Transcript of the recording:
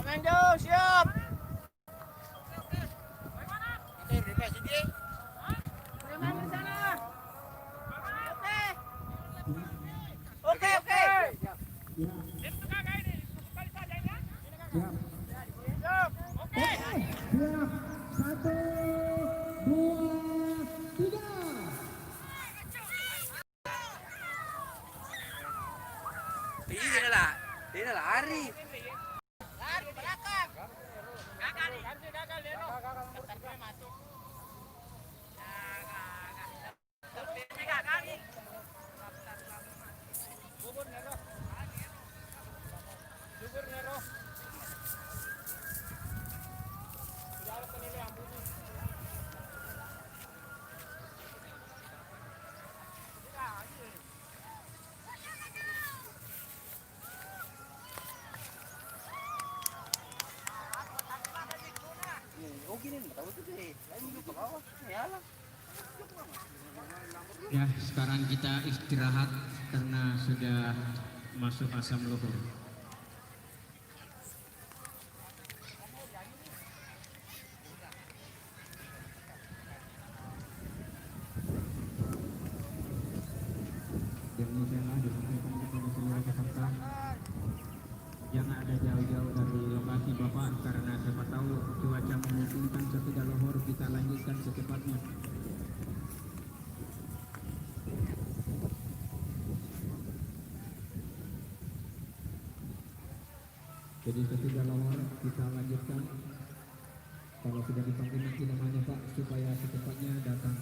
Mendo, siap. Oke, oke. Siap. Oke. Siap. 1, 2, 3. Dia lari. Lari belakang. Gagal nih. Ya, sekarang kita istirahat karena sudah masuk asam luhur. Demikianlah disampaikan kepada seluruh peserta. Jangan ada jauh-jauh dari lokasi Bapak karena siapa tahu cuaca memungkinkan sesudah luhur kita lanjutkan secepatnya. Jadi sesudah luhur kita lanjutkan. Kalau sudah dipanggil nanti namanya Pak supaya secepatnya datang.